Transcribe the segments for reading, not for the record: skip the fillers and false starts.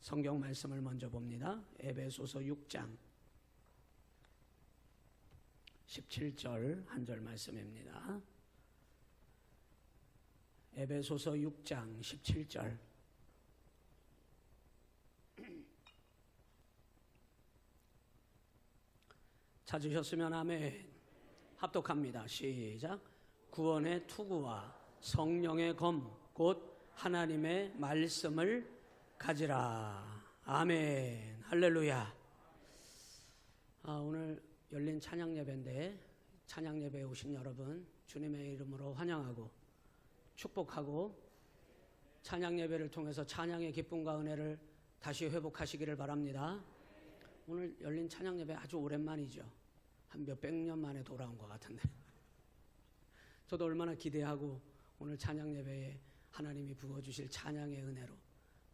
성경 말씀을 먼저 봅니다. 에베소서 6장 17절 한 절 말씀입니다. 에베소서 6장 17절. 찾으셨으면 아멘. 합독합니다. 시작. 구원의 투구와 성령의 검 곧 하나님의 말씀을 가지라. 아멘. 할렐루야. 오늘 열린 찬양 예배인데 찬양 예배에 오신 여러분 주님의 이름으로 환영하고 축복하고 찬양 예배를 통해서 찬양의 기쁨과 은혜를 다시 회복하시기를 바랍니다. 오늘 열린 찬양 예배 아주 오랜만이죠. 한 몇백 년 만에 돌아온 것 같은데 저도 얼마나 기대하고 오늘 찬양 예배에 하나님이 부어주실 찬양의 은혜로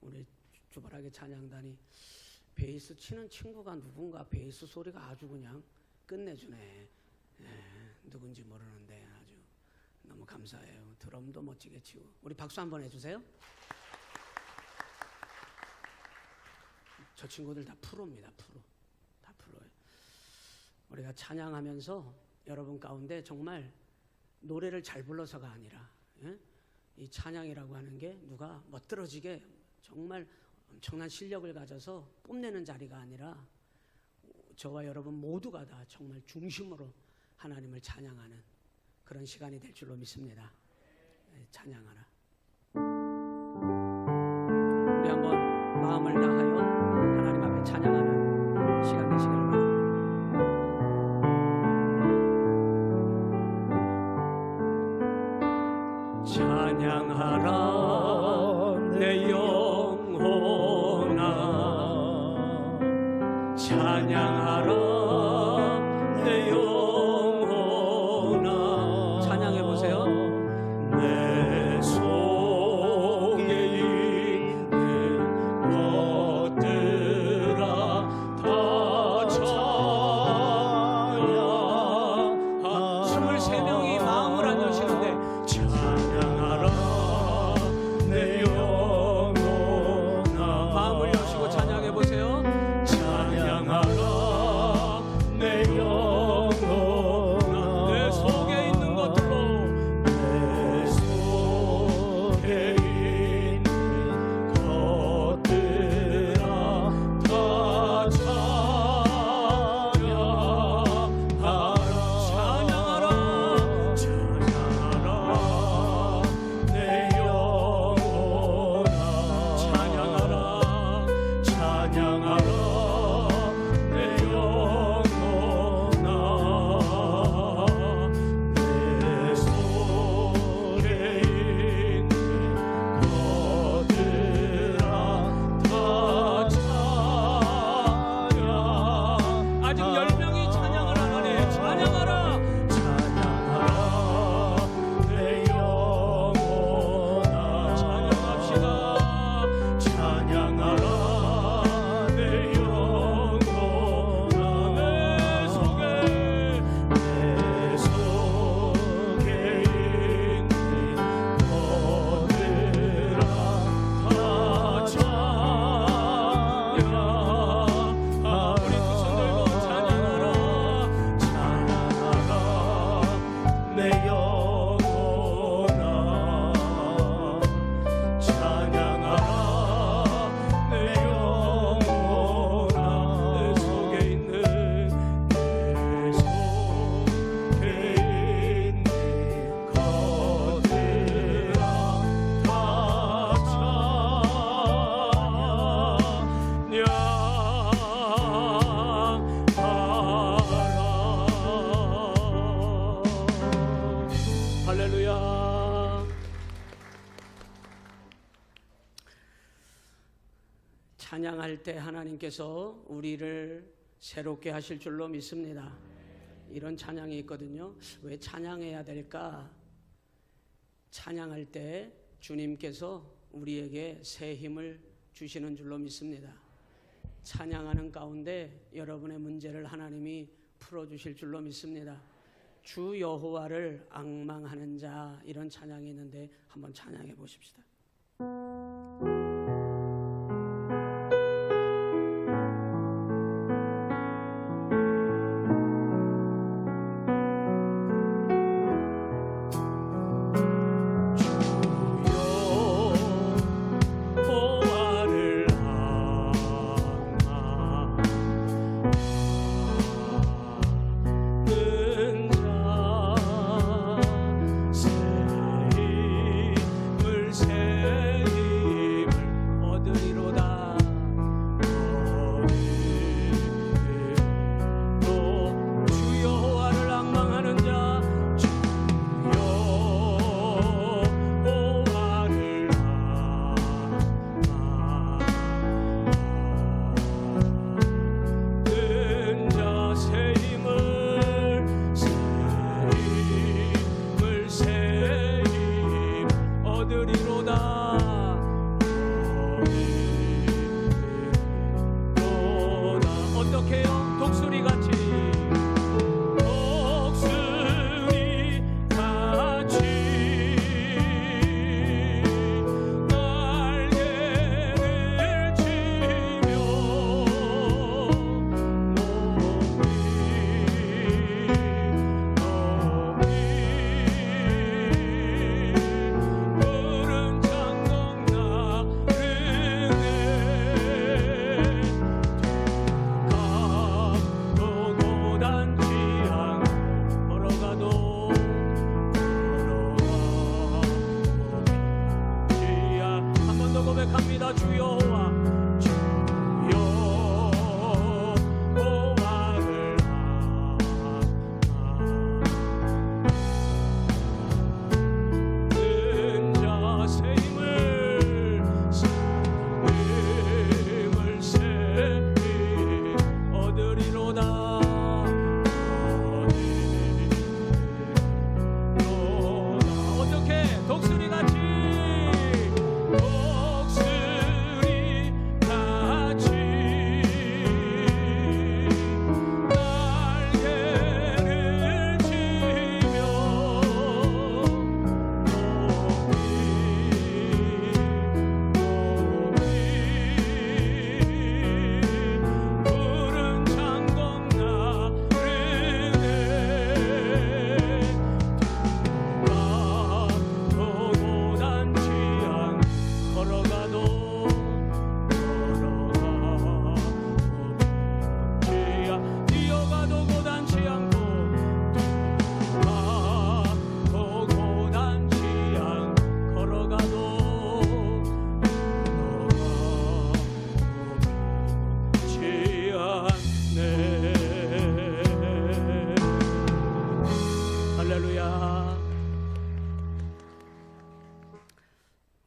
우리 주바라기 찬양단이 베이스 치는 친구가 누군가 베이스 소리가 아주 그냥 끝내주네. 누군지 모르는데 아주 너무 감사해요. 드럼도 멋지게 치고 우리 박수 한번 해주세요. 저 친구들 다 프로입니다. 다 프로예요. 우리가 찬양하면서 여러분 가운데 정말 노래를 잘 불러서가 아니라 이 찬양이라고 하는 게 누가 멋들어지게 정말 엄청난 실력을 가져서 뽐내는 자리가 아니라 저와 여러분 모두가 다 정말 중심으로 하나님을 찬양하는 그런 시간이 될 줄로 믿습니다. 찬양하라. 우리 한번 마음을 다하여 하나님 앞에 찬양하는 시간 되시길 바랍니다. 찬양하라 내 영혼아, 찬양하라 내 영혼아. 찬양해 보세요. 내 속에 있는 것들아 다 찬양하라. 23명이 마음을 안 여시는데 찬양하라 내 영혼아. 마음을 여시고 찬양해 보세요. 찬양하라 내 영혼아. 내 속에 있는 것들로 내 속에 있는 것들아 다 찬양하라. 찬양하라 내 영혼아. 찬양하라 찬양하라 내 영혼아. 내 속에 있는 것들아 다 찬양. 아직 10명이 찬양을 안 하네. 찬양하라 찬양하라 내 영혼아. 찬양합시다. 찬양하라 내 영혼아. 내 속에 있는 것들아 다 찬양. 우리 두 손 들고 찬양하라. 찬양하라 내 영혼아. 찬양하라 내 영혼아. 내 속에 있는 것들아 다 찬양하라. 할렐루야. 찬양할 때 하나님께서 우리를 새롭게 하실 줄로 믿습니다. 이런 찬양이 있거든요. 왜 찬양해야 될까? 찬양할 때 주님께서 우리에게 새 힘을 주시는 줄로 믿습니다. 찬양하는 가운데 여러분의 문제를 하나님이 풀어주실 줄로 믿습니다. 주 여호와를 앙망하는 자, 이런 찬양이 있는데 한번 찬양해 보십시다.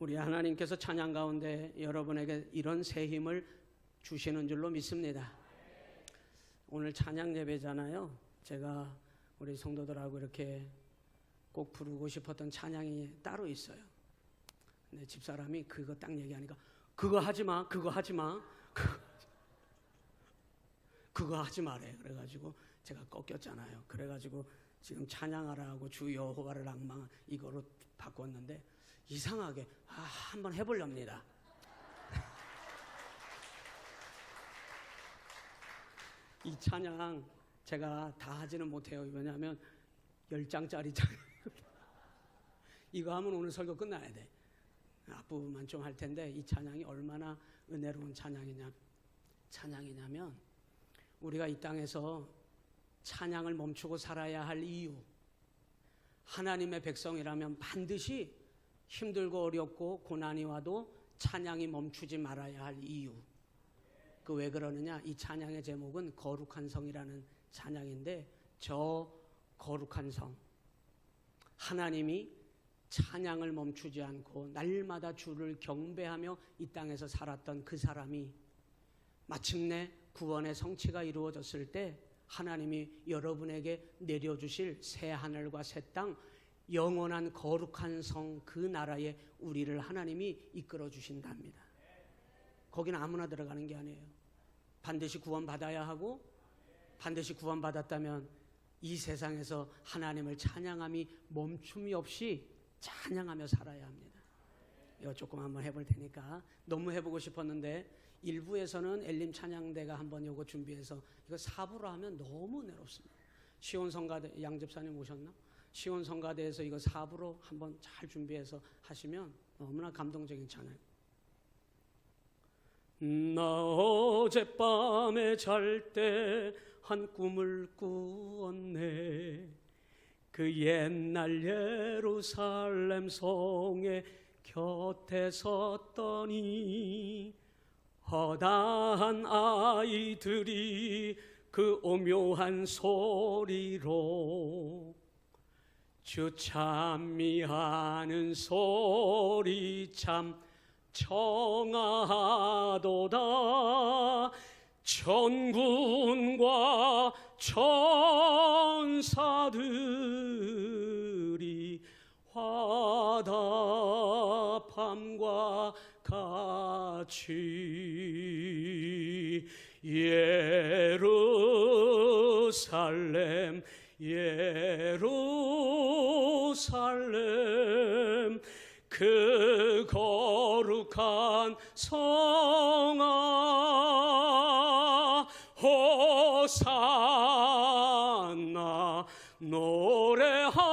우리 하나님께서 찬양 가운데 여러분에게 이런 새 힘을 주시는 줄로 믿습니다. 오늘 찬양 예배잖아요. 제가 우리 성도들하고 이렇게 꼭 부르고 싶었던 찬양이 따로 있어요. 근데 집사람이 그거 딱 얘기하니까 그거 하지 마, 그거 하지 마, 그거 하지 마래. 그래가지고 제가 꺾였잖아요. 그래가지고 지금 찬양하라고 주 여호와를 앙망 이거로 바꿨는데 이상하게 한번 해보렵니다. 이 찬양 제가 다 하지는 못해요. 왜냐하면 10장짜리 찬양 이거 하면 오늘 설교 끝나야 돼. 앞부분만 좀 할 텐데 이 찬양이 얼마나 은혜로운 찬양이냐면 우리가 이 땅에서 찬양을 멈추고 살아야 할 이유, 하나님의 백성이라면 반드시 힘들고 어렵고 고난이 와도 찬양이 멈추지 말아야 할 이유. 그 왜 그러느냐? 이 찬양의 제목은 거룩한 성이라는 찬양인데 저 거룩한 성, 하나님이 찬양을 멈추지 않고 날마다 주를 경배하며 이 땅에서 살았던 그 사람이 마침내 구원의 성취가 이루어졌을 때 하나님이 여러분에게 내려주실 새 하늘과 새 땅, 영원한 거룩한 성 그 나라에 우리를 하나님이 이끌어 주신답니다. 거기는 아무나 들어가는 게 아니에요. 반드시 구원받아야 하고 반드시 구원받았다면 이 세상에서 하나님을 찬양함이 멈춤이 없이 찬양하며 살아야 합니다. 이거 조금 한번 해볼 테니까 너무 해보고 싶었는데 1부에서는 엘림 찬양대가 한번 요거 준비해서 이거 4부로 하면 너무 은혜롭습니다. 시온 성가대 양집사님 오셨나? 시온 성가대에서 이거 4부로 한번 잘 준비해서 하시면 너무나 감동적인 찬양. 나 어젯밤에 잘 때 한 꿈을 꾸었네. 그 옛날 예루살렘 성의 곁에 섰더니 허다한 아이들이 그 오묘한 소리로 주 찬미하는 소리 참 청아하도다. 천군과 천사들이 화답함과 같이 예루살렘 예루살렘 그 거룩한 성아 호산나 노래하자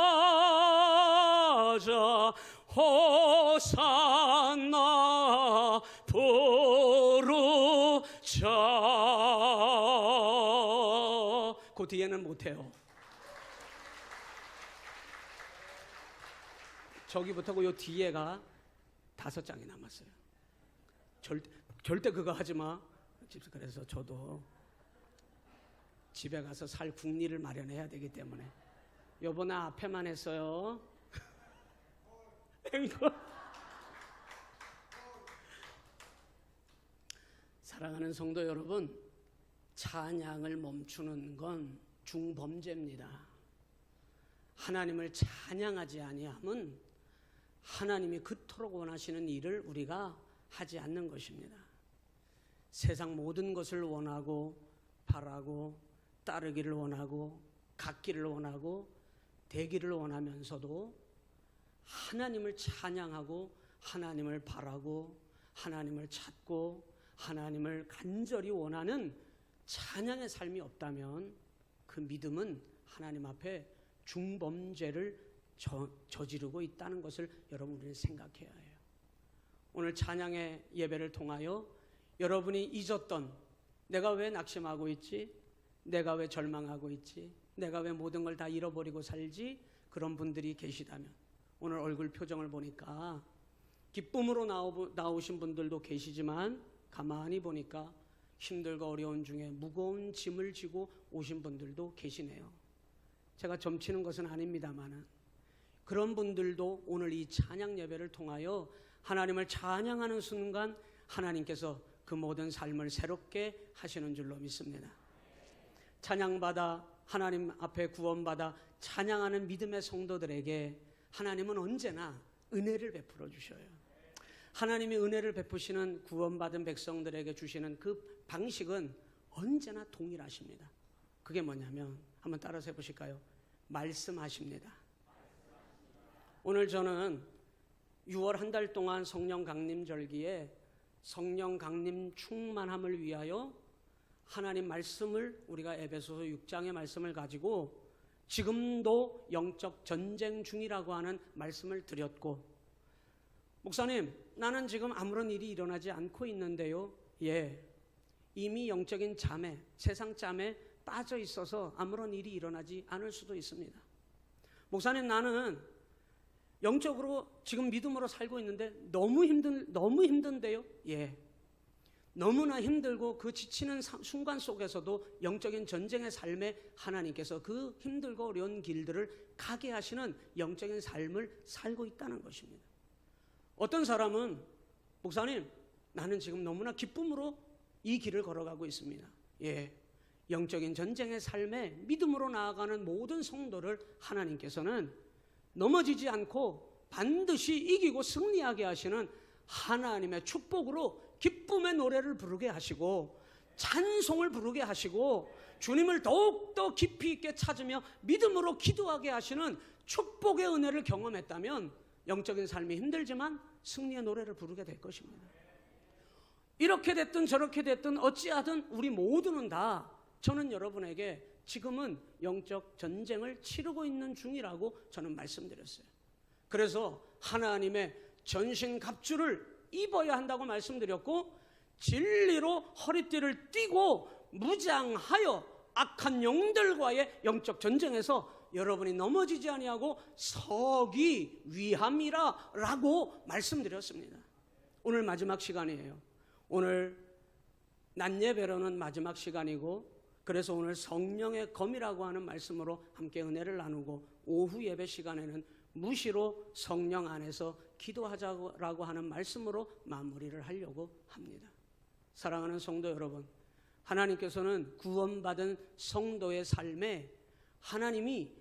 호산나 부르자. 그 뒤에는 못해요. 저기부터 요 뒤에가 5장이 남았어요. 절대 그거 하지 마. 그래서 저도 집에 가서 살 국리를 마련해야 되기 때문에 요번에 앞에만 했어요. 사랑하는 성도 여러분, 찬양을 멈추는 건 중범죄입니다. 하나님을 찬양하지 아니함은 하나님이 그토록 원하시는 일을 우리가 하지 않는 것입니다. 세상 모든 것을 원하고 바라고 따르기를 원하고 갖기를 원하고 되기를 원하면서도 하나님을 찬양하고 하나님을 바라고 하나님을 찾고 하나님을 간절히 원하는 찬양의 삶이 없다면 그 믿음은 하나님 앞에 중범죄를 저지르고 있다는 것을 여러분 우리는 생각해야 해요. 오늘 찬양의 예배를 통하여 여러분이 잊었던 내가 왜 낙심하고 있지? 내가 왜 절망하고 있지? 내가 왜 모든 걸 다 잃어버리고 살지? 그런 분들이 계시다면 오늘 얼굴 표정을 보니까 기쁨으로 나오신 분들도 계시지만 가만히 보니까 힘들고 어려운 중에 무거운 짐을 지고 오신 분들도 계시네요. 제가 점치는 것은 아닙니다만 그런 분들도 오늘 이 찬양 예배를 통하여 하나님을 찬양하는 순간 하나님께서 그 모든 삶을 새롭게 하시는 줄로 믿습니다. 찬양받아 하나님 앞에 구원받아 찬양하는 믿음의 성도들에게 하나님은 언제나 은혜를 베풀어 주셔요. 하나님이 은혜를 베푸시는 구원받은 백성들에게 주시는 그 방식은 언제나 동일하십니다. 그게 뭐냐면 한번 따라서 해보실까요? 말씀하십니다. 오늘 저는 6월 한 달 동안 성령 강림 절기에 성령 강림 충만함을 위하여 하나님 말씀을 우리가 에베소서 6장의 말씀을 가지고 지금도 영적 전쟁 중이라고 하는 말씀을 드렸고, 목사님 나는 지금 아무런 일이 일어나지 않고 있는데요. 예, 이미 영적인 잠에, 세상 잠에 빠져 있어서 아무런 일이 일어나지 않을 수도 있습니다. 목사님 나는 영적으로 지금 믿음으로 살고 있는데 너무 힘든데요. 예, 너무나 힘들고 그 지치는 순간 속에서도 영적인 전쟁의 삶에 하나님께서 그 힘들고 어려운 길들을 가게 하시는 영적인 삶을 살고 있다는 것입니다. 어떤 사람은 목사님 나는 지금 너무나 기쁨으로 이 길을 걸어가고 있습니다. 예, 영적인 전쟁의 삶에 믿음으로 나아가는 모든 성도를 하나님께서는 넘어지지 않고 반드시 이기고 승리하게 하시는 하나님의 축복으로 기쁨의 노래를 부르게 하시고 찬송을 부르게 하시고 주님을 더욱더 깊이 있게 찾으며 믿음으로 기도하게 하시는 축복의 은혜를 경험했다면 영적인 삶이 힘들지만 승리의 노래를 부르게 될 것입니다. 이렇게 됐든 저렇게 됐든 어찌하든 우리 모두는 다 저는 여러분에게 지금은 영적 전쟁을 치르고 있는 중이라고 저는 말씀드렸어요. 그래서 하나님의 전신갑주를 입어야 한다고 말씀드렸고, 진리로 허리띠를 띠고 무장하여 악한 영들과의 영적 전쟁에서 여러분이 넘어지지 아니하고 서기 위함이라 라고 말씀드렸습니다. 오늘 마지막 시간이에요. 오늘 낮 예배로는 마지막 시간이고, 그래서 오늘 성령의 검이라고 하는 말씀으로 함께 은혜를 나누고, 오후 예배 시간에는 무시로 성령 안에서 기도하자고 하는 말씀으로 마무리를 하려고 합니다. 사랑하는 성도 여러분, 하나님께서는 구원받은 성도의 삶에 하나님이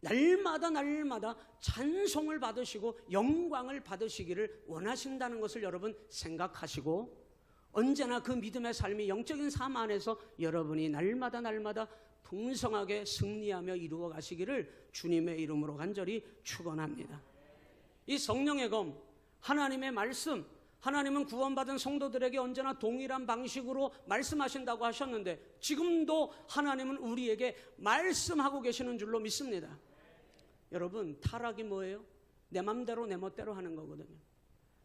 날마다 찬송을 받으시고 영광을 받으시기를 원하신다는 것을 여러분 생각하시고, 언제나 그 믿음의 삶이 영적인 삶 안에서 여러분이 날마다 풍성하게 승리하며 이루어 가시기를 주님의 이름으로 간절히 축원합니다. 이 성령의 검, 하나님의 말씀, 하나님은 구원받은 성도들에게 언제나 동일한 방식으로 말씀하신다고 하셨는데 지금도 하나님은 우리에게 말씀하고 계시는 줄로 믿습니다. 여러분, 타락이 뭐예요? 내 맘대로 내 멋대로 하는 거거든요.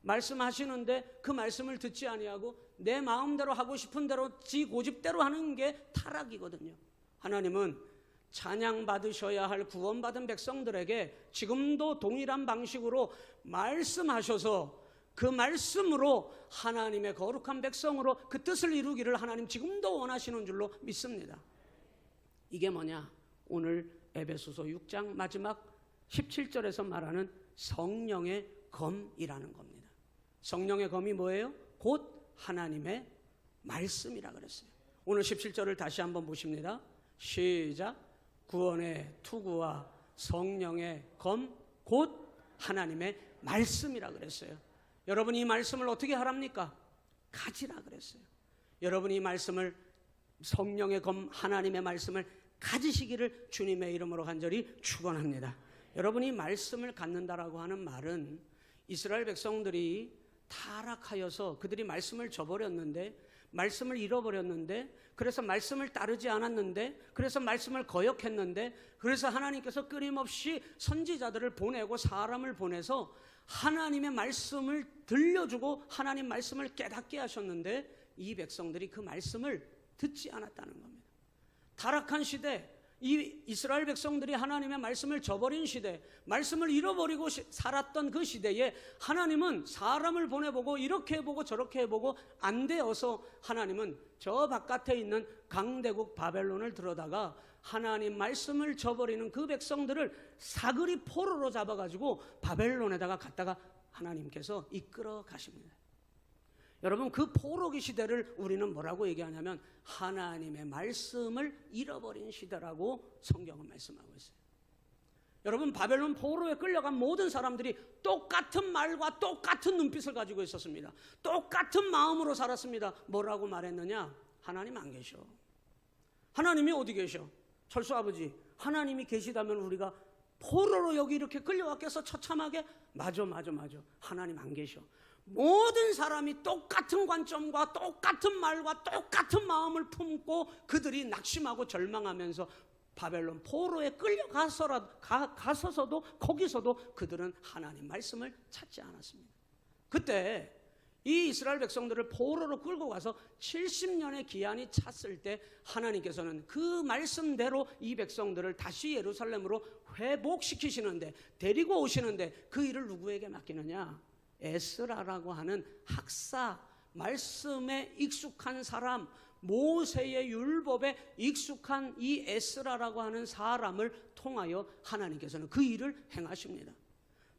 말씀하시는데 그 말씀을 듣지 아니하고 내 마음대로 하고 싶은 대로 지 고집대로 하는 게 타락이거든요. 하나님은 찬양 받으셔야 할 구원받은 백성들에게 지금도 동일한 방식으로 말씀하셔서 그 말씀으로 하나님의 거룩한 백성으로 그 뜻을 이루기를 하나님 지금도 원하시는 줄로 믿습니다. 이게 뭐냐? 오늘 에베소서 6장 마지막 17절에서 말하는 성령의 검이라는 겁니다. 성령의 검이 뭐예요? 곧 하나님의 말씀이라 그랬어요. 오늘 17절을 다시 한번 보십니다. 시작. 구원의 투구와 성령의 검 곧 하나님의 말씀이라 그랬어요. 여러분이 이 말씀을 어떻게 하랍니까? 가지라 그랬어요. 여러분이 이 말씀을, 성령의 검 하나님의 말씀을 가지시기를 주님의 이름으로 간절히 축원합니다. 여러분이 말씀을 갖는다라고 하는 말은 이스라엘 백성들이 타락하여서 그들이 말씀을 저버렸는데, 말씀을 잃어버렸는데, 그래서 말씀을 따르지 않았는데, 그래서 말씀을 거역했는데, 그래서 하나님께서 끊임없이 선지자들을 보내고 사람을 보내서 하나님의 말씀을 들려주고 하나님 말씀을 깨닫게 하셨는데 이 백성들이 그 말씀을 듣지 않았다는 겁니다. 타락한 시대, 이 이스라엘 백성들이 하나님의 말씀을 저버린 시대, 말씀을 잃어버리고 살았던 그 시대에 하나님은 사람을 보내보고 이렇게 해보고 저렇게 해보고 안 되어서 하나님은 저 바깥에 있는 강대국 바벨론을 들어다가 하나님 말씀을 저버리는 그 백성들을 사그리 포로로 잡아가지고 바벨론에다가 갖다가 하나님께서 이끌어 가십니다. 여러분, 그 포로기 시대를 우리는 뭐라고 얘기하냐면 하나님의 말씀을 잃어버린 시대라고 성경은 말씀하고 있어요. 여러분, 바벨론 포로에 끌려간 모든 사람들이 똑같은 말과 똑같은 눈빛을 가지고 있었습니다. 똑같은 마음으로 살았습니다. 뭐라고 말했느냐? 하나님 안 계셔. 하나님이 어디 계셔? 철수 아버지, 하나님이 계시다면 우리가 포로로 여기 이렇게 끌려왔겠어? 처참하게? 맞아. 하나님 안 계셔. 모든 사람이 똑같은 관점과 똑같은 말과 똑같은 마음을 품고 그들이 낙심하고 절망하면서 바벨론 포로에 끌려가서도 거기서도 그들은 하나님 말씀을 찾지 않았습니다. 그때 이 이스라엘 백성들을 포로로 끌고 가서 70년의 기한이 찼을 때 하나님께서는 그 말씀대로 이 백성들을 다시 예루살렘으로 회복시키시는데, 데리고 오시는데 그 일을 누구에게 맡기느냐? 에스라라고 하는 학사, 말씀에 익숙한 사람, 모세의 율법에 익숙한 이 에스라라고 하는 사람을 통하여 하나님께서는 그 일을 행하십니다.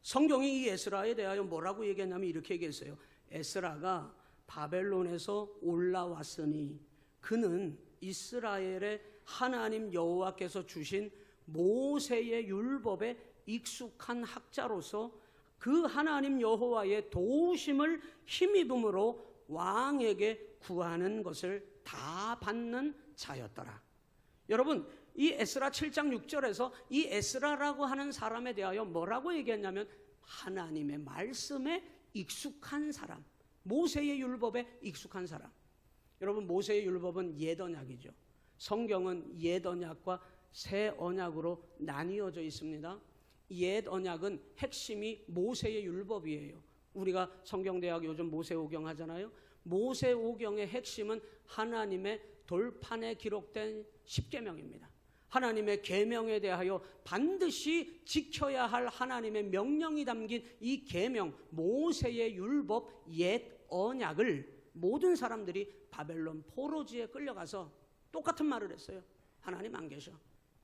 성경이 이 에스라에 대하여 뭐라고 얘기했냐면 이렇게 얘기했어요. 에스라가 바벨론에서 올라왔으니 그는 이스라엘의 하나님 여호와께서 주신 모세의 율법에 익숙한 학자로서 그 하나님 여호와의 도우심을 힘입음으로 왕에게 구하는 것을 다 받는 자였더라. 여러분, 이 에스라 7장 6절에서 이 에스라라고 하는 사람에 대하여 뭐라고 얘기했냐면 하나님의 말씀에 익숙한 사람, 모세의 율법에 익숙한 사람. 여러분, 모세의 율법은 옛 언약이죠. 성경은 옛 언약과 새 언약으로 나뉘어져 있습니다. 옛 언약은 핵심이 모세의 율법이에요. 우리가 성경대학 요즘 모세오경 하잖아요. 모세오경의 핵심은 하나님의 돌판에 기록된 십계명입니다. 하나님의 계명에 대하여 반드시 지켜야 할 하나님의 명령이 담긴 이 계명, 모세의 율법, 옛 언약을 모든 사람들이 바벨론 포로지에 끌려가서 똑같은 말을 했어요. 하나님 안 계셔.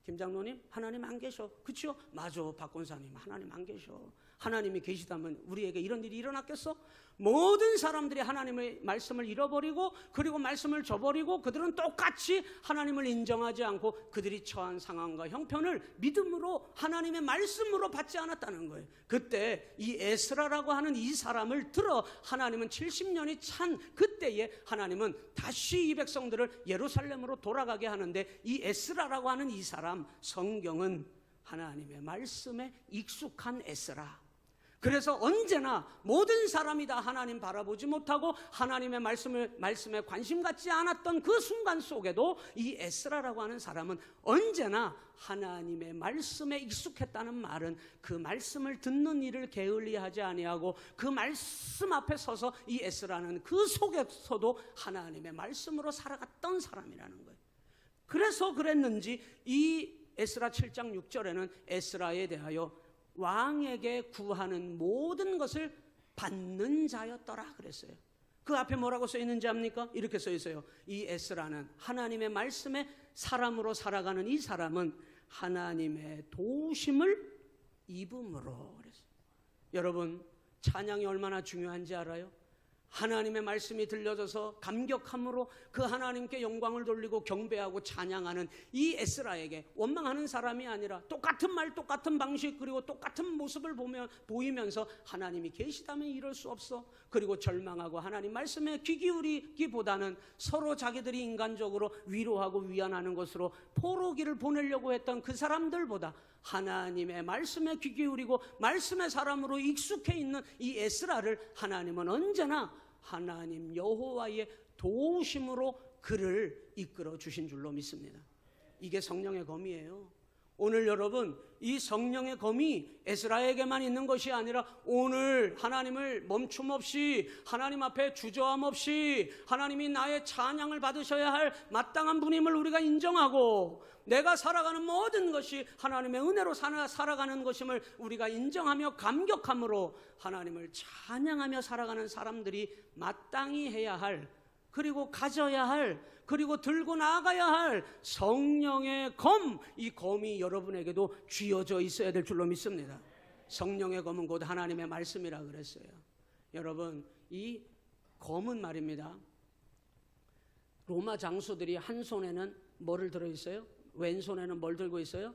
김장로님, 하나님 안 계셔. 그쵸? 맞아, 박권사님, 하나님 안 계셔. 하나님이 계시다면 우리에게 이런 일이 일어났겠어? 모든 사람들이 하나님의 말씀을 잃어버리고 그리고 말씀을 저버리고 그들은 똑같이 하나님을 인정하지 않고 그들이 처한 상황과 형편을 믿음으로 하나님의 말씀으로 받지 않았다는 거예요. 그때 이 에스라라고 하는 이 사람을 들어 하나님은 70년이 찬 그때에 하나님은 다시 이 백성들을 예루살렘으로 돌아가게 하는데, 이 에스라라고 하는 이 사람, 성경은 하나님의 말씀에 익숙한 에스라. 그래서 언제나 모든 사람이 다 하나님 바라보지 못하고 하나님의 말씀에 관심 갖지 않았던 그 순간 속에도 이 에스라라고 하는 사람은 언제나 하나님의 말씀에 익숙했다는 말은 그 말씀을 듣는 일을 게을리하지 아니하고 그 말씀 앞에 서서 이 에스라는 그 속에서도 하나님의 말씀으로 살아갔던 사람이라는 거예요. 그래서 그랬는지 이 에스라 7장 6절에는 에스라에 대하여 왕에게 구하는 모든 것을 받는 자였더라 그랬어요. 그 앞에 뭐라고 써 있는지 압니까? 이렇게 써 있어요. 이 에스라는 하나님의 말씀에 사람으로 살아가는 이 사람은 하나님의 도우심을 입음으로 그랬어요. 여러분, 찬양이 얼마나 중요한지 알아요? 하나님의 말씀이 들려져서 감격함으로 그 하나님께 영광을 돌리고 경배하고 찬양하는 이 에스라에게 원망하는 사람이 아니라 똑같은 말, 똑같은 방식, 그리고 똑같은 모습을 보이면서 하나님이 계시다면 이럴 수 없어, 그리고 절망하고 하나님 말씀에 귀 기울이기보다는 서로 자기들이 인간적으로 위로하고 위안하는 것으로 포로기를 보내려고 했던 그 사람들보다 하나님의 말씀에 귀 기울이고 말씀의 사람으로 익숙해 있는 이 에스라를 하나님은 언제나 하나님 여호와의 도우심으로 그를 이끌어 주신 줄로 믿습니다. 이게 성령의 검이에요. 오늘 여러분, 이 성령의 검이 에스라에게만 있는 것이 아니라 오늘 하나님을 멈춤 없이 하나님 앞에 주저함 없이 하나님이 나의 찬양을 받으셔야 할 마땅한 분임을 우리가 인정하고 내가 살아가는 모든 것이 하나님의 은혜로 살아가는 것임을 우리가 인정하며 감격함으로 하나님을 찬양하며 살아가는 사람들이 마땅히 해야 할, 그리고 가져야 할, 그리고 들고 나아가야 할 성령의 검, 이 검이 여러분에게도 쥐어져 있어야 될 줄로 믿습니다. 성령의 검은 곧 하나님의 말씀이라 그랬어요. 여러분, 이 검은 말입니다. 로마 장수들이 한 손에는 뭐를 들어 있어요? 왼손에는 뭘 들고 있어요?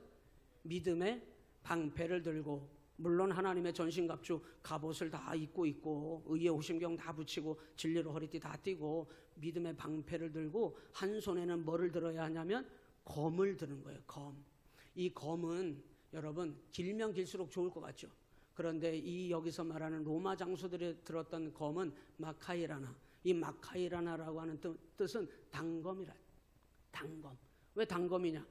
믿음의 방패를 들고, 물론 하나님의 전신갑주 갑옷을 다 입고 있고 의의 호심경 다 붙이고 진리로 허리띠 다 띠고 믿음의 방패를 들고, 한 손에는 뭐를 들어야 하냐면 검을 드는 거예요. 검. 이 검은 여러분 길면 길수록 좋을 것 같죠. 그런데 이 여기서 말하는 로마 장수들이 들었던 검은 마카이라나, 이 마카이라나라고 하는 뜻은 단검이라. 단검. 왜 단검이냐?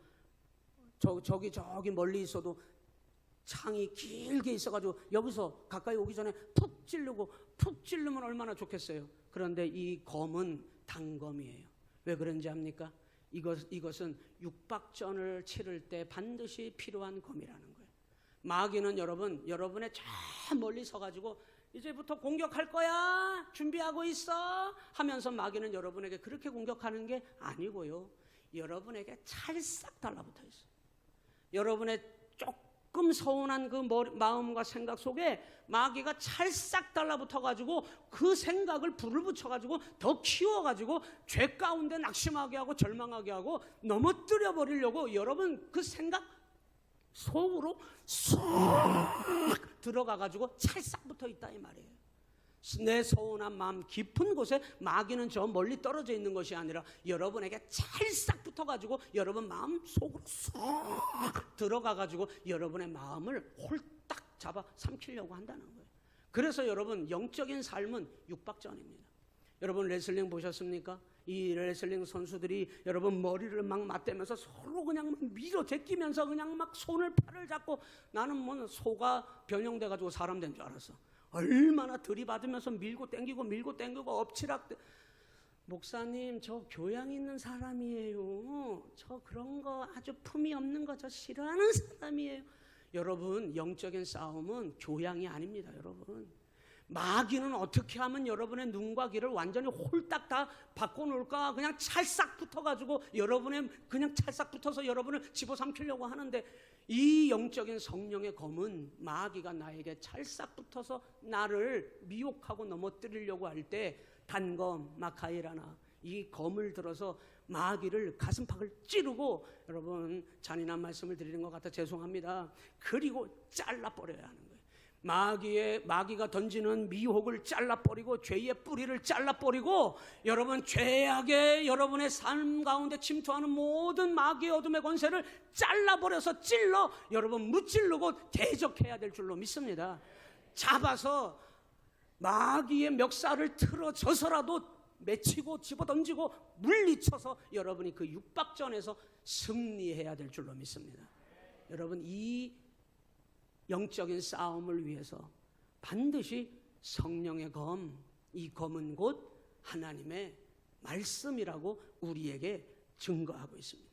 저기 멀리 있어도 창이 길게 있어가지고 여기서 가까이 오기 전에 푹 찌르면 얼마나 좋겠어요. 그런데 이 검은 단검이에요. 왜 그런지 압니까? 이것은 육박전을 치를 때 반드시 필요한 검이라는 거예요. 마귀는 여러분의 저 멀리 서가지고 이제부터 공격할 거야, 준비하고 있어 하면서 마귀는 여러분에게 그렇게 공격하는 게 아니고요, 여러분에게 찰싹 달라붙어 있어요. 여러분의 조금 서운한 그 마음과 생각 속에 마귀가 찰싹 달라붙어가지고 그 생각을 불을 붙여가지고 더 키워가지고 죄 가운데 낙심하게 하고 절망하게 하고 넘어뜨려 버리려고 여러분 그 생각 속으로 쏙 들어가가지고 찰싹 붙어 있다 이 말이에요. 내 서운한 마음 깊은 곳에 마귀는 저 멀리 떨어져 있는 것이 아니라 여러분에게 찰싹 붙어가지고 여러분 마음 속으로 쏙 들어가가지고 여러분의 마음을 홀딱 잡아 삼키려고 한다는 거예요. 그래서 여러분 영적인 삶은 육박전입니다. 여러분 레슬링 보셨습니까? 이 레슬링 선수들이 여러분 머리를 막 맞대면서 서로 그냥 막 밀어 제끼면서 그냥 막 손을 팔을 잡고, 나는 뭐 소가 변형돼가지고 사람 된 줄 알았어. 얼마나 들이받으면서 밀고 땡기고 엎치락. 목사님, 저 교양 있는 사람이에요. 저 그런 거 아주 품이 없는 거 저 싫어하는 사람이에요. 여러분, 영적인 싸움은 교양이 아닙니다. 여러분, 마귀는 어떻게 하면 여러분의 눈과 귀를 완전히 홀딱 다 바꿔놓을까? 그냥 찰싹 붙어가지고 여러분의 그냥 찰싹 붙어서 여러분을 집어삼키려고 하는데, 이 영적인 성령의 검은 마귀가 나에게 찰싹 붙어서 나를 미혹하고 넘어뜨리려고 할 때 단검 마카이라나 이 검을 들어서 마귀를 가슴팍을 찌르고, 여러분 잔인한 말씀을 드리는 것 같아 죄송합니다, 그리고 잘라버려야 하는 거예요. 마귀가 던지는 미혹을 잘라버리고 죄의 뿌리를 잘라버리고, 여러분 죄악의 여러분의 삶 가운데 침투하는 모든 마귀의 어둠의 권세를 잘라버려서 찔러 여러분 무찌르고 대적해야 될 줄로 믿습니다. 잡아서 마귀의 멱살을 틀어져서라도 맺히고 집어던지고 물리쳐서 여러분이 그 육박전에서 승리해야 될 줄로 믿습니다. 여러분, 이 영적인 싸움을 위해서 반드시 성령의 검, 이 검은 곧 하나님의 말씀이라고 우리에게 증거하고 있습니다.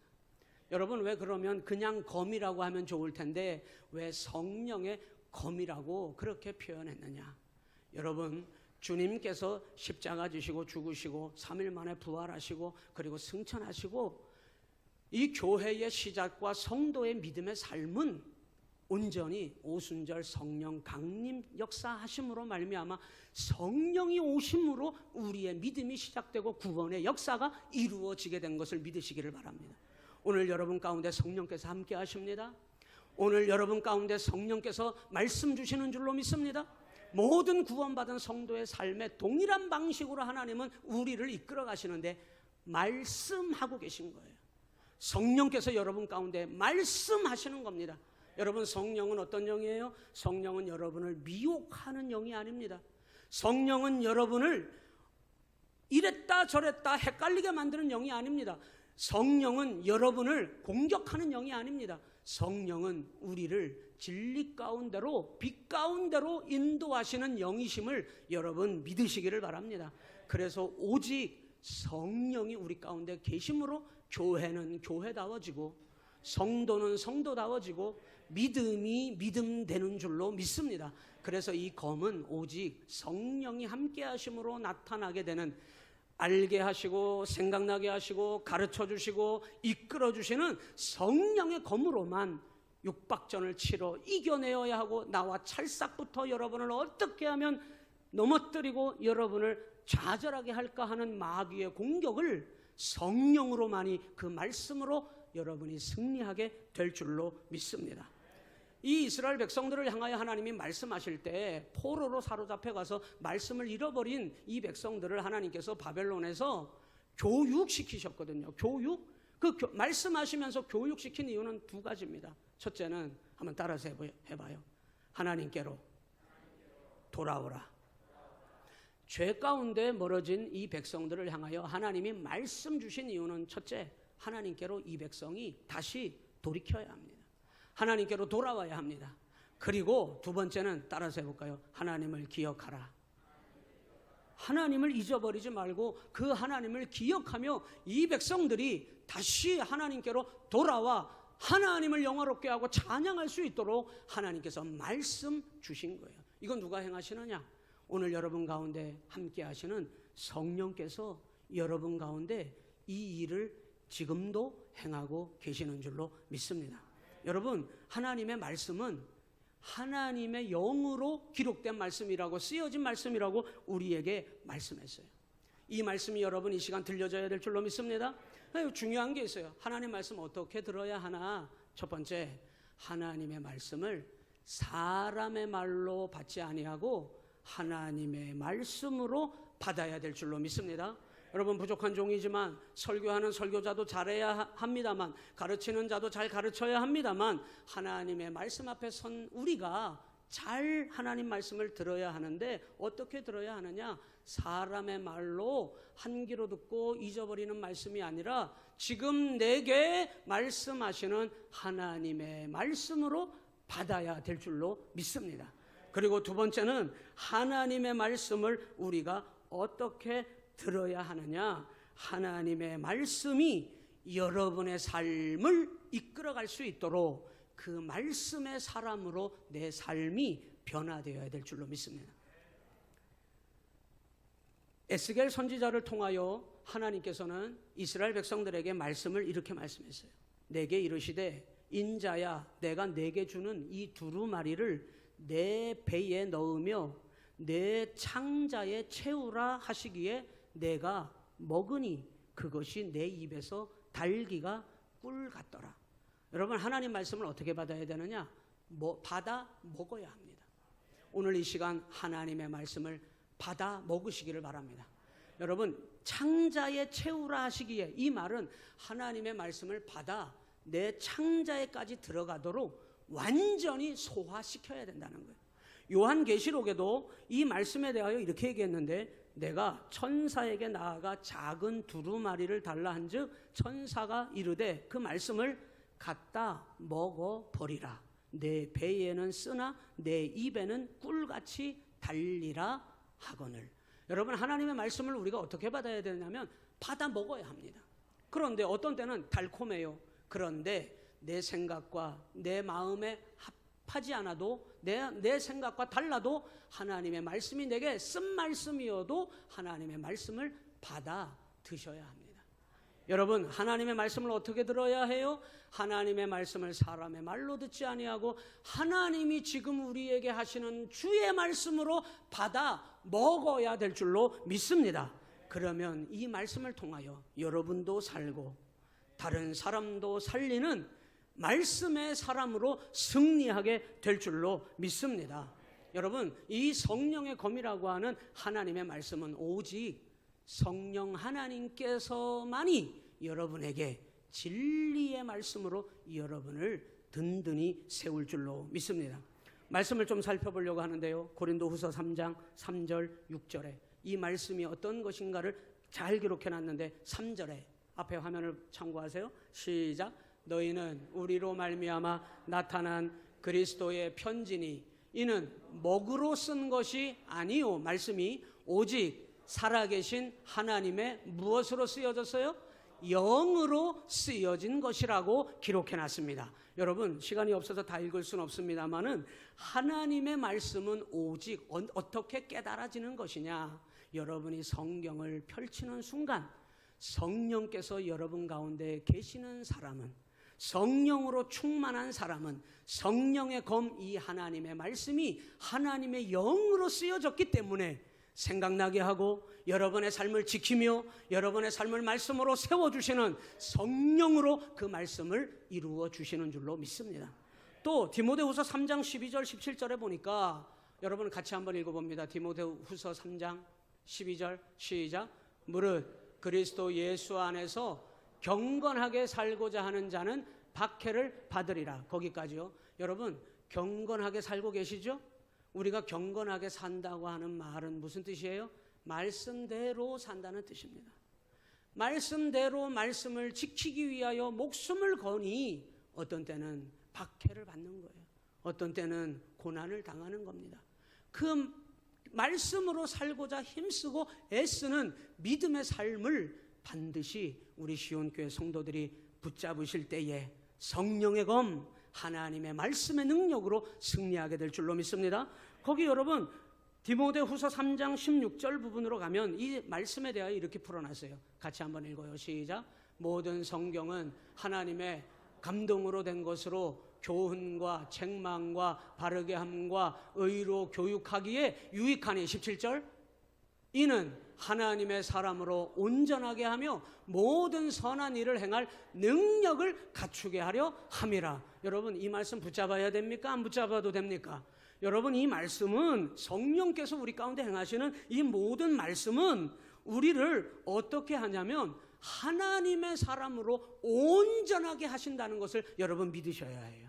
여러분, 왜 그러면 그냥 검이라고 하면 좋을 텐데 왜 성령의 검이라고 그렇게 표현했느냐? 여러분, 주님께서 십자가 지시고 죽으시고 3일 만에 부활하시고 그리고 승천하시고, 이 교회의 시작과 성도의 믿음의 삶은 온전히 오순절 성령 강림 역사하심으로 말미암아 성령이 오심으로 우리의 믿음이 시작되고 구원의 역사가 이루어지게 된 것을 믿으시기를 바랍니다. 오늘 여러분 가운데 성령께서 함께 하십니다. 오늘 여러분 가운데 성령께서 말씀 주시는 줄로 믿습니다. 모든 구원받은 성도의 삶에 동일한 방식으로 하나님은 우리를 이끌어 가시는데 말씀하고 계신 거예요. 성령께서 여러분 가운데 말씀하시는 겁니다. 여러분, 성령은 어떤 영이에요? 성령은 여러분을 미혹하는 영이 아닙니다. 성령은 여러분을 이랬다 저랬다 헷갈리게 만드는 영이 아닙니다. 성령은 여러분을 공격하는 영이 아닙니다. 성령은 우리를 진리 가운데로 빛 가운데로 인도하시는 영이심을 여러분 믿으시기를 바랍니다. 그래서 오직 성령이 우리 가운데 계심으로 교회는 교회다워지고 성도는 성도다워지고 믿음이 믿음 되는 줄로 믿습니다. 그래서 이 검은 오직 성령이 함께 하심으로 나타나게 되는, 알게 하시고 생각나게 하시고 가르쳐 주시고 이끌어 주시는 성령의 검으로만 육박전을 치러 이겨내어야 하고 나와 찰싹부터 여러분을 어떻게 하면 넘어뜨리고 여러분을 좌절하게 할까 하는 마귀의 공격을 성령으로만이 그 말씀으로 여러분이 승리하게 될 줄로 믿습니다. 이 이스라엘 백성들을 향하여 하나님이 말씀하실 때 포로로 사로잡혀 가서 말씀을 잃어버린 이 백성들을 하나님께서 바벨론에서 교육시키셨거든요. 교육? 말씀하시면서 교육시킨 이유는 두 가지입니다. 첫째는 한번 따라서 해봐요. 하나님께로 돌아오라. 죄 가운데 멀어진 이 백성들을 향하여 하나님이 말씀 주신 이유는 첫째, 하나님께로 이 백성이 다시 돌이켜야 합니다. 하나님께로 돌아와야 합니다. 그리고 두 번째는 따라서 해볼까요? 하나님을 기억하라. 하나님을 잊어버리지 말고 그 하나님을 기억하며 이 백성들이 다시 하나님께로 돌아와 하나님을 영화롭게 하고 찬양할 수 있도록 하나님께서 말씀 주신 거예요. 이건 누가 행하시느냐? 오늘 여러분 가운데 함께 하시는 성령께서 여러분 가운데 이 일을 지금도 행하고 계시는 줄로 믿습니다. 여러분, 하나님의 말씀은 하나님의 영으로 기록된 말씀이라고, 쓰여진 말씀이라고 우리에게 말씀했어요. 이 말씀이 여러분 이 시간 들려져야 될 줄로 믿습니다. 중요한 게 있어요. 하나님 말씀 어떻게 들어야 하나? 첫 번째, 하나님의 말씀을 사람의 말로 받지 아니하고 하나님의 말씀으로 받아야 될 줄로 믿습니다. 여러분, 부족한 종이지만 설교하는 설교자도 잘해야 합니다만, 가르치는 자도 잘 가르쳐야 합니다만, 하나님의 말씀 앞에 선 우리가 잘 하나님 말씀을 들어야 하는데 어떻게 들어야 하느냐? 사람의 말로 한 귀로 듣고 잊어버리는 말씀이 아니라 지금 내게 말씀하시는 하나님의 말씀으로 받아야 될 줄로 믿습니다. 그리고 두 번째는 하나님의 말씀을 우리가 어떻게 들어야 하느냐? 하나님의 말씀이 여러분의 삶을 이끌어갈 수 있도록 그 말씀의 사람으로 내 삶이 변화되어야 될 줄로 믿습니다. 에스겔 선지자를 통하여 하나님께서는 이스라엘 백성들에게 말씀을 이렇게 말씀했어요. 내게 이르시되 인자야, 내가 내게 주는 이 두루마리를 내 배에 넣으며 내 창자에 채우라 하시기에 내가 먹으니 그것이 내 입에서 달기가 꿀 같더라. 여러분, 하나님 말씀을 어떻게 받아야 되느냐? 받아 먹어야 합니다. 오늘 이 시간 하나님의 말씀을 받아 먹으시기를 바랍니다. 여러분, 창자에 채우라 하시기에, 이 말은 하나님의 말씀을 받아 내 창자에까지 들어가도록 완전히 소화시켜야 된다는 거예요. 요한계시록에도 이 말씀에 대하여 이렇게 얘기했는데, 내가 천사에게 나아가 작은 두루마리를 달라 한즉 천사가 이르되 그 말씀을 갖다 먹어버리라. 내 배에는 쓰나 내 입에는 꿀같이 달리라 하거늘. 여러분, 하나님의 말씀을 우리가 어떻게 받아야 되냐면 받아 먹어야 합니다. 그런데 어떤 때는 달콤해요. 그런데 내 생각과 내 마음에 합하지 않아도, 내 생각과 달라도 하나님의 말씀이 내게 쓴 말씀이어도 하나님의 말씀을 받아 드셔야 합니다. 여러분, 하나님의 말씀을 어떻게 들어야 해요? 하나님의 말씀을 사람의 말로 듣지 아니하고 하나님이 지금 우리에게 하시는 주의 말씀으로 받아 먹어야 될 줄로 믿습니다. 그러면 이 말씀을 통하여 여러분도 살고 다른 사람도 살리는 말씀의 사람으로 승리하게 될 줄로 믿습니다. 여러분, 이 성령의 검이라고 하는 하나님의 말씀은 오직 성령 하나님께서만이 여러분에게 진리의 말씀으로 여러분을 든든히 세울 줄로 믿습니다. 말씀을 좀 살펴보려고 하는데요, 고린도후서 3장 3절 6절에 이 말씀이 어떤 것인가를 잘 기록해놨는데 3절에 앞에 화면을 참고하세요. 시작. 너희는 우리로 말미암아 나타난 그리스도의 편지니 이는 먹으로 쓴 것이 아니요, 말씀이 오직 살아계신 하나님의 무엇으로 쓰여졌어요? 영으로 쓰여진 것이라고 기록해놨습니다. 여러분, 시간이 없어서 다 읽을 수는 없습니다만은 하나님의 말씀은 오직 어떻게 깨달아지는 것이냐? 여러분이 성경을 펼치는 순간 성령께서 여러분 가운데 계시는 사람은, 성령으로 충만한 사람은 성령의 검, 이 하나님의 말씀이 하나님의 영으로 쓰여졌기 때문에 생각나게 하고 여러분의 삶을 지키며 여러분의 삶을 말씀으로 세워주시는 성령으로 그 말씀을 이루어 주시는 줄로 믿습니다. 또 디모데후서 3장 12절 17절에 보니까 여러분 같이 한번 읽어봅니다. 디모데후서 3장 12절 시작. 무릇 그리스도 예수 안에서 경건하게 살고자 하는 자는 박해를 받으리라. 거기까지요. 여러분 경건하게 살고 계시죠? 우리가 경건하게 산다고 하는 말은 무슨 뜻이에요? 말씀대로 산다는 뜻입니다. 말씀대로 말씀을 지키기 위하여 목숨을 거니 어떤 때는 박해를 받는 거예요. 어떤 때는 고난을 당하는 겁니다. 그 말씀으로 살고자 힘쓰고 애쓰는 믿음의 삶을 반드시 우리 시온교회 성도들이 붙잡으실 때에 성령의 검, 하나님의 말씀의 능력으로 승리하게 될 줄로 믿습니다. 거기 여러분 디모데후서 3장 16절 부분으로 가면 이 말씀에 대하여 이렇게 풀어놨어요. 같이 한번 읽어요. 시작. 모든 성경은 하나님의 감동으로 된 것으로 교훈과 책망과 바르게 함과 의로 교육하기에 유익하니 17절. 이는 하나님의 사람으로 온전하게 하며 모든 선한 일을 행할 능력을 갖추게 하려 함이라. 여러분 이 말씀 붙잡아야 됩니까? 안 붙잡아도 됩니까? 여러분 이 말씀은 성령께서 우리 가운데 행하시는 이 모든 말씀은 우리를 어떻게 하냐면 하나님의 사람으로 온전하게 하신다는 것을 여러분 믿으셔야 해요.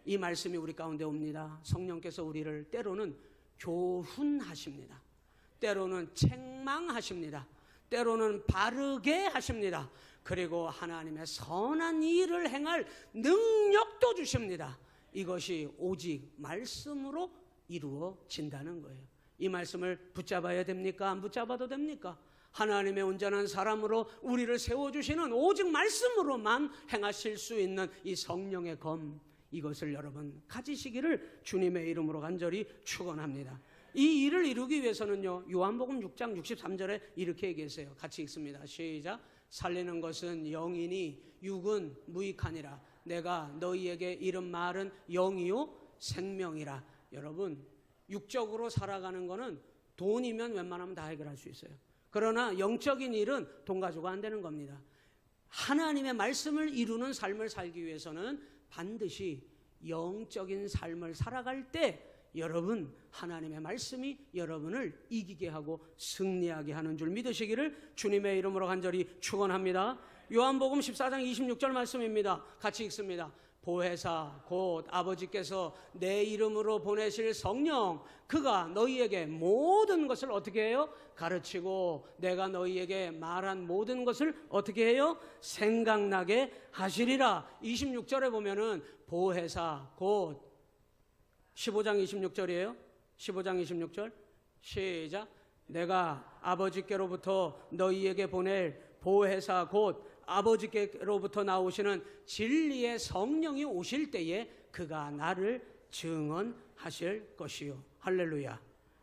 이 말씀이 우리 가운데 옵니다. 성령께서 우리를 때로는 교훈하십니다. 때로는 책망하십니다. 때로는 바르게 하십니다. 그리고 하나님의 선한 일을 행할 능력도 주십니다. 이것이 오직 말씀으로 이루어진다는 거예요. 이 말씀을 붙잡아야 됩니까? 안 붙잡아도 됩니까? 하나님의 온전한 사람으로 우리를 세워주시는 오직 말씀으로만 행하실 수 있는 이 성령의 검, 이것을 여러분 가지시기를 주님의 이름으로 간절히 축원합니다. 이 일을 이루기 위해서는요, 요한복음 6장 63절에 이렇게 얘기했어요. 같이 읽습니다. 시작. 살리는 것은 영이니 육은 무익하니라. 내가 너희에게 이른 말은 영이요 생명이라. 여러분 육적으로 살아가는 거는 돈이면 웬만하면 다 해결할 수 있어요. 그러나 영적인 일은 돈 가지고 안 되는 겁니다. 하나님의 말씀을 이루는 삶을 살기 위해서는 반드시 영적인 삶을 살아갈 때 여러분 하나님의 말씀이 여러분을 이기게 하고 승리하게 하는 줄 믿으시기를 주님의 이름으로 간절히 축원합니다. 요한복음 14장 26절 말씀입니다. 같이 읽습니다. 보혜사 곧 아버지께서 내 이름으로 보내실 성령, 그가 너희에게 모든 것을 어떻게 해요? 가르치고 내가 너희에게 말한 모든 것을 어떻게 해요? 생각나게 하시리라. 26절에 보면은 보혜사 곧 15장 26절이에요. 15장 26절 시작. 내가 아버지께로부터 너희에게 보낼 보혜사 곧 아버지께로부터 나오시는 진리의 성령이 오실 때에 그가 나를 증언하실 것이요. 할렐루야.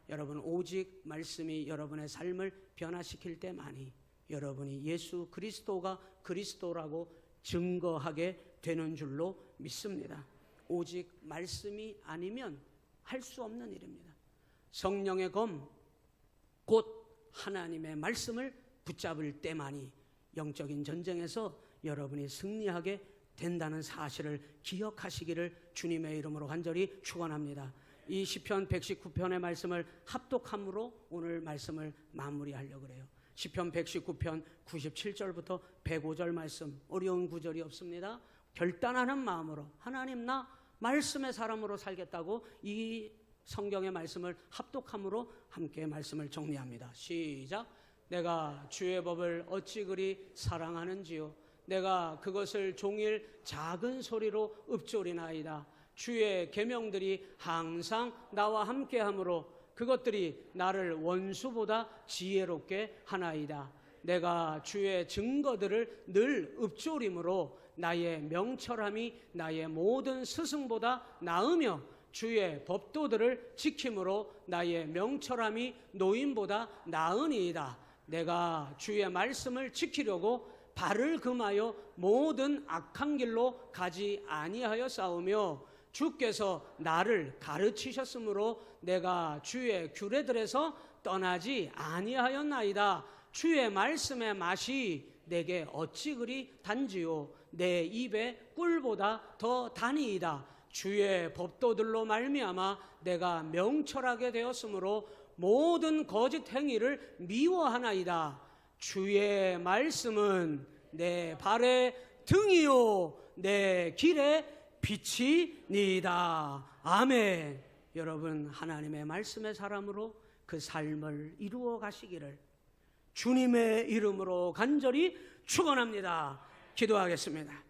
여러분 오직 말씀이 여러분의 삶을 변화시킬 때만이 여러분이 예수 그리스도가 그리스도라고 증거하게 되는 줄로 믿습니다. 오직 말씀이 아니면 할 수 없는 일입니다. 성령의 검 곧 하나님의 말씀을 붙잡을 때만이 영적인 전쟁에서 여러분이 승리하게 된다는 사실을 기억하시기를 주님의 이름으로 간절히 축원합니다. 이 시편 119편의 말씀을 합독함으로 오늘 말씀을 마무리하려고 그래요. 시편 119편 97절부터 105절 말씀, 어려운 구절이 없습니다. 결단하는 마음으로 하나님 나 말씀의 사람으로 살겠다고 이 성경의 말씀을 합독함으로 함께 말씀을 정리합니다. 시작. 내가 주의 법을 어찌 그리 사랑하는지요. 내가 그것을 종일 작은 소리로 읊조리나이다. 주의 계명들이 항상 나와 함께하므로 그것들이 나를 원수보다 지혜롭게 하나이다. 내가 주의 증거들을 늘 읊조림으로 나의 명철함이 나의 모든 스승보다 나으며 주의 법도들을 지킴으로 나의 명철함이 노인보다 나으니이다. 내가 주의 말씀을 지키려고 발을 금하여 모든 악한 길로 가지 아니하여 싸우며 주께서 나를 가르치셨으므로 내가 주의 규례들에서 떠나지 아니하였나이다. 주의 말씀의 맛이 내게 어찌 그리 단지요 내 입에 꿀보다 더 다니이다. 주의 법도들로 말미암아 내가 명철하게 되었으므로 모든 거짓 행위를 미워하나이다. 주의 말씀은 내 발의 등이요 내 길의 빛이니이다. 아멘. 여러분, 하나님의 말씀의 사람으로 그 삶을 이루어 가시기를 주님의 이름으로 간절히 축원합니다. 기도하겠습니다.